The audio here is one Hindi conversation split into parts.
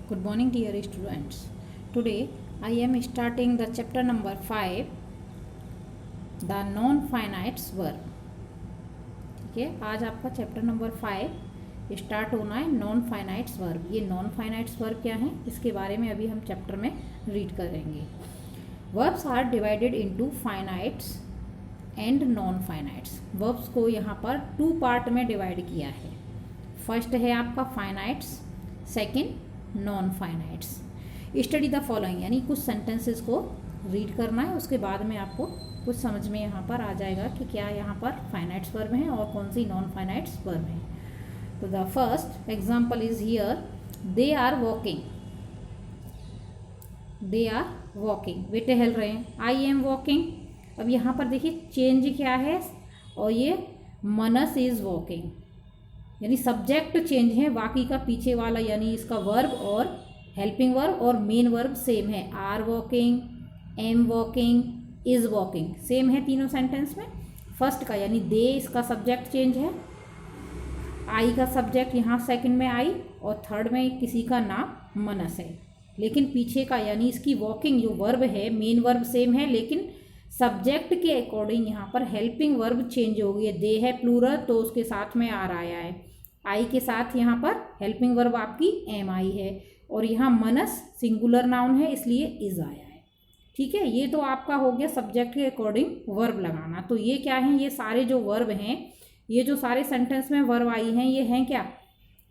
Good morning, dear students. Today I am starting the chapter number 5, the non-finite verb. ठीक है, आज आपका चैप्टर नंबर 5 स्टार्ट होना है नॉन फाइनाइट्स वर्ब। ये नॉन फाइनाइट्स वर्ब क्या है, इसके बारे में अभी हम चैप्टर में रीड करेंगे। Verbs are divided into finites and non finites. Verbs को यहाँ पर 2 पार्ट में डिवाइड किया है। फर्स्ट है आपका finites, second non finites. Study the following, यानी कुछ सेंटेंसेस को रीड करना है, उसके बाद में आपको कुछ समझ में यहाँ पर आ जाएगा कि क्या यहाँ पर फाइनाइट्स वर्ब हैं और कौन सी नॉन फाइनाइट्स वर्ब हैं। तो the first example is here, they are walking. They are walking, वे टहल रहे हैं। आई एम वॉकिंग, अब यहाँ पर देखिए चेंज क्या है, और ये मनस इज वॉकिंग, यानी सब्जेक्ट चेंज है, बाकी का पीछे वाला यानी इसका वर्ब और हेल्पिंग वर्ब और मेन वर्ब सेम है। Are walking, am walking, is walking same है तीनों सेंटेंस में। फर्स्ट का यानी दे, इसका सब्जेक्ट चेंज है। आई का सब्जेक्ट यहाँ सेकंड में आई, और थर्ड में किसी का नाम मनस है। लेकिन पीछे का यानी इसकी वॉकिंग जो वर्ब है, मेन वर्ब सेम है, लेकिन सब्जेक्ट के अकॉर्डिंग यहाँ पर हेल्पिंग वर्ब चेंज हो गई है। दे है प्लूरल तो उसके साथ में आर आया है। आई के साथ यहाँ पर हेल्पिंग वर्ब आपकी एम आई है, और यहाँ मनस सिंगुलर नाउन है इसलिए इज आया है। ठीक है, ये तो आपका हो गया सब्जेक्ट के अकॉर्डिंग वर्ब लगाना। तो ये क्या है, ये सारे जो वर्ब हैं, ये जो सारे सेंटेंस में वर्ब आई हैं, ये हैं क्या,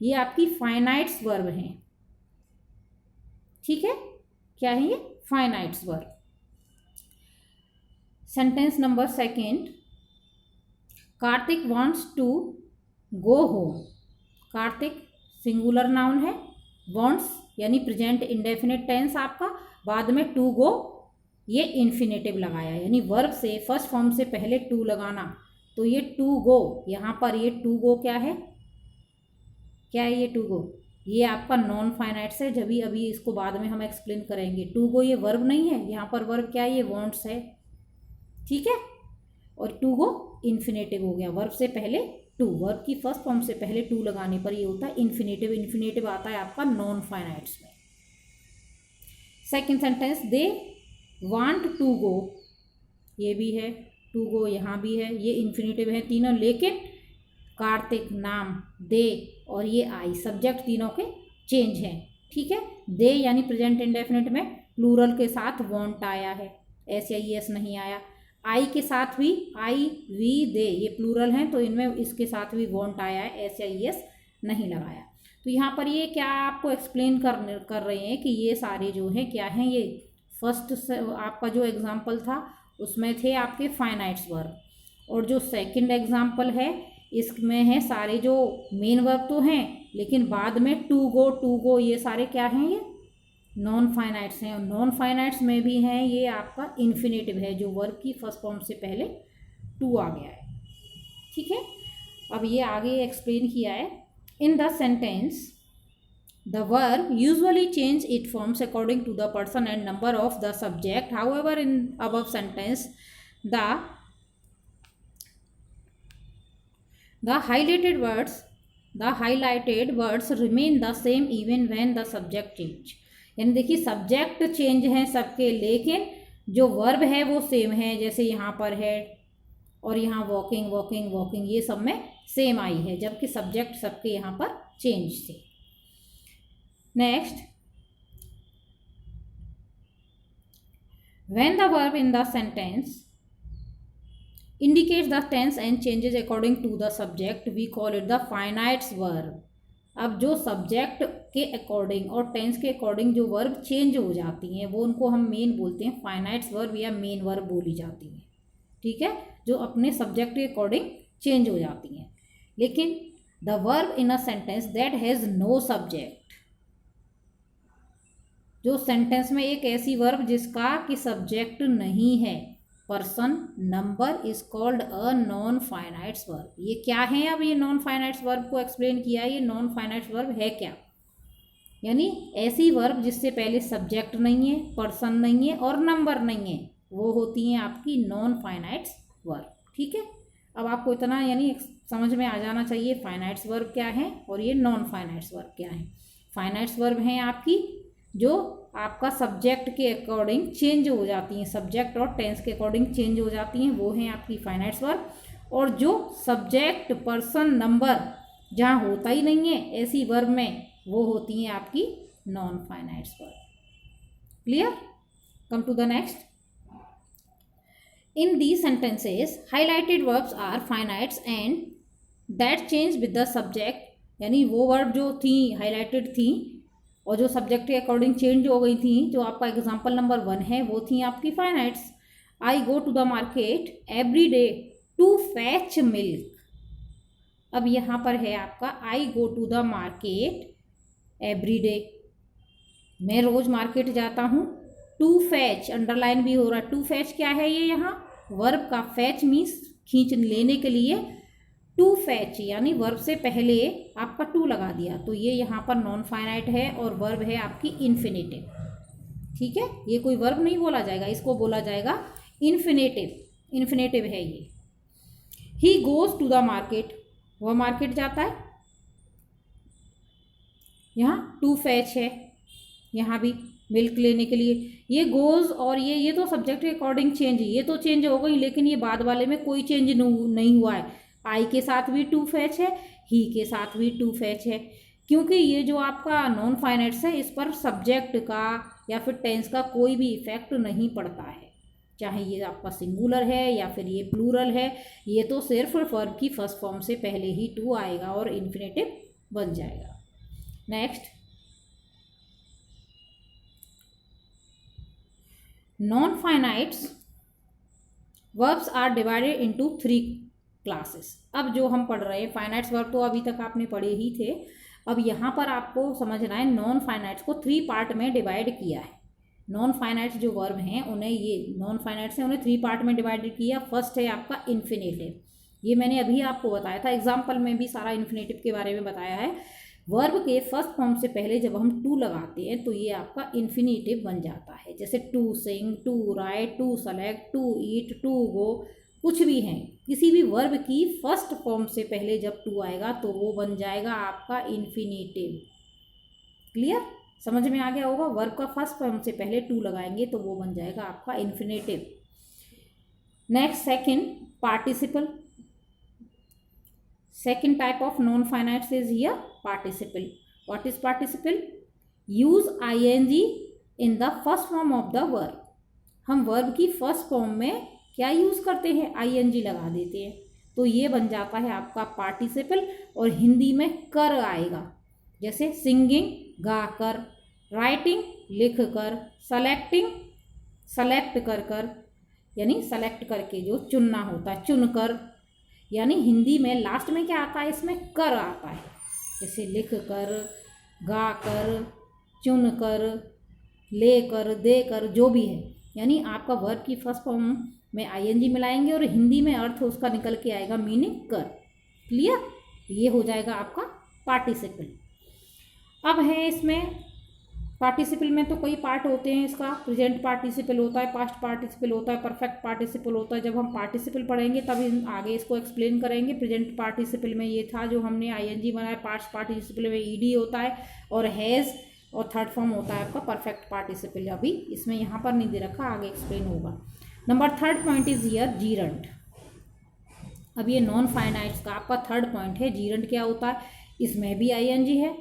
ये आपकी फाइनाइट्स वर्ब हैं। ठीक है, क्या है ये, finites verb. Sentence number second, Kartik wants to go home. Kartik singular noun है, वांट्स यानी प्रेजेंट इंडेफिनिट टेंस आपका, बाद में टू गो ये इन्फिनेटिव लगाया, यानी वर्ब से फर्स्ट फॉर्म से पहले टू लगाना। तो ये टू गो, यहाँ पर ये टू गो क्या है, क्या है ये टू गो, ये आपका नॉन फाइनाइट्स है। जब अभी इसको बाद में हम एक्सप्लेन करेंगे। टू गो ये वर्ब नहीं है, यहाँ पर वर्ब क्या है, ये वांट्स है। ठीक है, और टू गो इन्फिनेटिव हो गया, वर्ब से पहले टू, वर्ब की फर्स्ट फॉर्म से पहले टू लगाने पर ये होता है इन्फिनेटिव। इन्फिनेटिव आता है आपका नॉन फाइनाइट्स में। Second sentence, they want to go, ये भी है, टू गो यहाँ भी है, ये इन्फिनेटिव है तीनों, लेकिन कार्तिक नाम, दे और ये आई सब्जेक्ट तीनों के चेंज हैं। ठीक है, दे यानी प्रेजेंट इंडेफिनिट में प्लूरल के साथ वांट आया है, एस या ई एस नहीं आया। आई के साथ भी, आई वी दे ये प्लूरल हैं, तो इनमें इसके साथ भी वांट आया है, एस या ई एस नहीं लगाया। तो यहाँ पर ये क्या आपको एक्सप्लेन कर रहे हैं कि ये सारे जो हैं क्या हैं, ये फर्स्ट आपका जो एग्जाम्पल था उसमें थे आपके फाइनाइट्स वर्ब, और जो सेकंड एग्जाम्पल है इसमें है सारे जो मेन वर्ब तो हैं, लेकिन बाद में टू गो ये सारे क्या हैं, ये नॉन फाइनाइट्स हैं। और नॉन फाइनाइट्स में भी हैं ये आपका इन्फिनेटिव है, जो वर्ब की फर्स्ट फॉर्म से पहले टू आ गया है। ठीक है, अब ये आगे एक्सप्लेन किया है। In the sentence the verb usually change it forms according to the person and number of the subject. However in above sentence the highlighted words remain the same even when the subject change। यानी देखिए सब्जेक्ट चेंज हैं सबके, लेकिन जो वर्ब है वो सेम है, जैसे यहाँ पर है और यहाँ वॉकिंग वॉकिंग वॉकिंग ये सब में सेम आई है, जबकि सब्जेक्ट सबके यहाँ पर चेंज थे। Next, when the verb in the sentence indicates the tense and changes according to the subject, we call it the finite verb। अब जो सब्जेक्ट के अकॉर्डिंग और टेंस के अकॉर्डिंग जो वर्ब चेंज हो जाती हैं, वो उनको हम मेन बोलते हैं, फाइनाइट्स वर्ब या मेन वर्ब बोली जाती हैं। ठीक है, जो अपने सब्जेक्ट के अकॉर्डिंग चेंज हो जाती हैं। लेकिन the verb in a sentence that has no subject, जो सेंटेंस में एक ऐसी वर्ब जिसका कि सब्जेक्ट नहीं है, person, number, is called a non finites verb. ये क्या है, अब ये नॉन फाइनाइट्स वर्ब को एक्सप्लेन किया है। ये नॉन फाइनाइट्स वर्ब है क्या, यानी ऐसी वर्ब जिससे पहले सब्जेक्ट नहीं है, पर्सन नहीं है और नंबर नहीं है, वो होती हैं आपकी नॉन फाइनाइट्स वर्ब। ठीक है, अब आपको इतना यानी समझ में आ जाना चाहिए फाइनाइट्स वर्ब क्या है और ये नॉन फाइनाइट्स वर्ब क्या है। फाइनाइट्स वर्ब हैं आपकी जो आपका सब्जेक्ट के अकॉर्डिंग चेंज हो जाती हैं, सब्जेक्ट और टेंस के अकॉर्डिंग चेंज हो जाती हैं, वो हैं आपकी फाइनाइट्स वर्ब। और जो सब्जेक्ट पर्सन नंबर जहाँ होता ही नहीं है ऐसी वर्ब में, वो होती हैं आपकी non finites verb. Clear? Come to the next. In these sentences, highlighted verbs are finites and that change with the subject, यानी वो वर्ब जो थी हाईलाइटेड थी और जो सब्जेक्ट के अकॉर्डिंग चेंज हो गई थी, जो आपका एग्जाम्पल नंबर 1 है, वो थी आपकी finites. I go to the market every day to fetch milk. अब यहाँ पर है आपका I go to the market every day, मैं रोज मार्केट जाता हूँ। टू फैच अंडरलाइन भी हो रहा है। टू फैच क्या है ये? यहाँ वर्ब का फैच मीन्स खींच लेने के लिए, टू फैच यानी वर्ब से पहले आपका टू लगा दिया, तो ये यहाँ पर नॉन फाइनाइट है और वर्ब है आपकी इन्फिनेटिव। ठीक है, ये कोई वर्ब नहीं बोला जाएगा, इसको बोला जाएगा इन्फिनेटिव। इन्फिनेटिव है ये। He goes to the market, वह मार्केट जाता है। यहाँ टू फैच है, यहाँ भी मिल्क लेने के लिए। ये गोज और ये तो सब्जेक्ट के अकॉर्डिंग चेंज है, ये तो चेंज हो गई, लेकिन ये बाद वाले में कोई चेंज नहीं हुआ है। आई के साथ भी टू फैच है, ही के साथ भी टू फैच है, क्योंकि ये जो आपका नॉन फाइनाइट्स है इस पर सब्जेक्ट का या फिर टेंस का कोई भी इफेक्ट नहीं पड़ता है, चाहे ये आपका सिंगुलर है या फिर ये प्लूरल है। ये तो सिर्फ वर्ब की फर्स्ट फॉर्म से पहले ही टू आएगा और इन्फिनेटिव बन जाएगा। Next, non-finites verbs are divided into 3 classes। अब जो हम पढ़ रहे हैं फाइनाइट्स वर्ब तो अभी तक आपने पढ़े ही थे, अब यहाँ पर आपको समझना है नॉन फाइनाइट्स को 3 पार्ट में डिवाइड किया है। नॉन फाइनाइट्स जो वर्ब हैं उन्हें, ये नॉन फाइनाइट्स हैं उन्हें 3 पार्ट में डिवाइडेड किया। फर्स्ट है आपका इन्फिनेटिव, ये मैंने अभी आपको बताया था, एग्जाम्पल में भी सारा इन्फिनेटिव के बारे में बताया है। वर्ब के फर्स्ट फॉर्म से पहले जब हम टू लगाते हैं तो ये आपका इन्फिनेटिव बन जाता है, जैसे to sing, to write, to select, to eat, to go, कुछ भी हैं। किसी भी वर्ब की फर्स्ट फॉर्म से पहले जब टू आएगा तो वो बन जाएगा आपका इन्फिनेटिव। क्लियर? समझ में आ गया होगा। वर्ब का फर्स्ट फॉर्म से पहले टू लगाएंगे तो वो बन जाएगा आपका infinitive. Next, second, participle. Second type of non-finites is here participle. What is participle? Use ing in the first form of the verb. हम वर्ब की फर्स्ट फॉर्म में क्या यूज़ करते हैं? ing लगा देते हैं, तो ये बन जाता है आपका पार्टिसिपल और हिंदी में कर आएगा, जैसे सिंगिंग गा कर, राइटिंग लिख कर, सेलेक्टिंग सेलेक्ट कर कर, यानी सेलेक्ट करके जो चुनना होता है चुन कर, यानी हिंदी में लास्ट में क्या आता है? इसमें कर आता है, जैसे लिख कर, गा कर, चुन कर, ले कर, दे कर, जो भी है। यानी आपका वर्ब की फर्स्ट फॉर्म में आईएनजी मिलाएंगे और हिंदी में अर्थ उसका निकल के आएगा मीनिंग कर। क्लियर? ये हो जाएगा आपका पार्टिसिपल। अब है इसमें पार्टिसिपल में तो कई पार्ट होते हैं इसका। प्रेजेंट पार्टिसिपल होता है, पास्ट पार्टिसिपल होता है, परफेक्ट पार्टिसिपल होता है। जब हम पार्टिसिपल पढ़ेंगे तब आगे इसको एक्सप्लेन करेंगे। प्रेजेंट पार्टिसिपल में ये था जो हमने आईएनजी बनाया, पास्ट पार्टिसिपल में ईडी होता है और हैज़, और थर्ड फॉर्म होता है आपका परफेक्ट पार्टिसिपल। अभी इसमें यहाँ पर नहीं दे रखा, आगे एक्सप्लेन होगा। Number third point is here gerund. अब ये नॉन फाइनाइट्स का आपका थर्ड पॉइंट है। जीरंट क्या होता है? इसमें भी आईएनजी है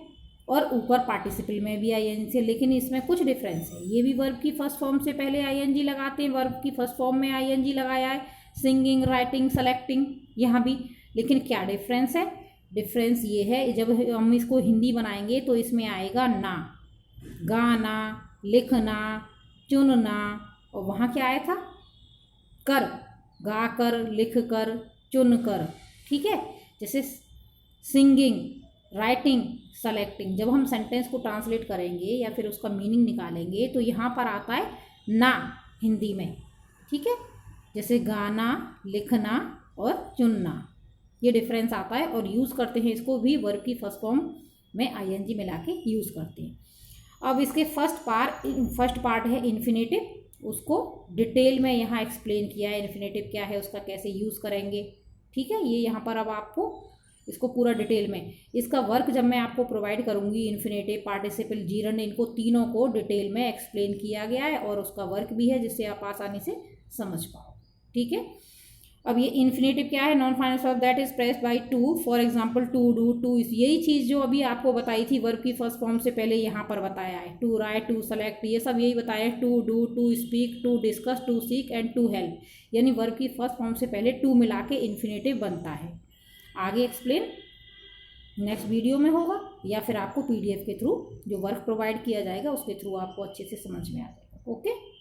और ऊपर पार्टिसिपल में भी आईएनजी है, लेकिन इसमें कुछ डिफरेंस है। ये भी वर्ब की फर्स्ट फॉर्म से पहले आईएनजी लगाते हैं, वर्ब की फर्स्ट फॉर्म में आईएनजी लगाया है, सिंगिंग, राइटिंग, सेलेक्टिंग, यहाँ भी। लेकिन क्या डिफरेंस है? डिफरेंस ये है, जब हम इसको हिंदी बनाएंगे तो इसमें आएगा ना, गाना, लिखना, चुनना, और वहाँ क्या आया था? कर, गा कर, लिख कर, चुन कर। ठीक है, जैसे सिंगिंग, राइटिंग, सेलेक्टिंग। जब हम सेंटेंस को ट्रांसलेट करेंगे या फिर उसका मीनिंग निकालेंगे तो यहाँ पर आता है ना हिंदी में। ठीक है, जैसे गाना, लिखना और चुनना, ये डिफरेंस आता है और यूज़ करते हैं इसको भी वर्ब की फर्स्ट फॉर्म में आईएनजी मिला के यूज़ करते हैं। अब इसके फर्स्ट पार्ट है इन्फिनेटिव, उसको डिटेल में यहाँ एक्सप्लेन किया है। इन्फिनेटिव क्या है, उसका कैसे यूज़ करेंगे। ठीक है, ये यहाँ पर अब आपको इसको पूरा डिटेल में। इसका वर्क जब मैं आपको प्रोवाइड करूँगी, इन्फिनेटिव, पार्टिसिपल, जीरंड, इनको तीनों को डिटेल में एक्सप्लेन किया गया है और उसका वर्क भी है जिससे आप आसानी से समझ पाओ। ठीक है। अब ये इन्फिनेटिव क्या है? Non final verb that is pressed by to, for example to do, to is, यही चीज़ जो अभी आपको बताई थी वर्ब की फर्स्ट फॉर्म से पहले यहाँ पर बताया है। टू राइट, टू सेलेक्ट, ये सब यही बताया है। To do, to speak, to discuss, to seek and to help, यानी वर्ब की फर्स्ट फॉर्म से पहले टू मिला के इन्फिनेटिव बनता है। आगे एक्सप्लेन नेक्स्ट वीडियो में होगा या फिर आपको PDF के थ्रू जो वर्क प्रोवाइड किया जाएगा उसके थ्रू आपको अच्छे से समझ में आ जाएगा। ओके।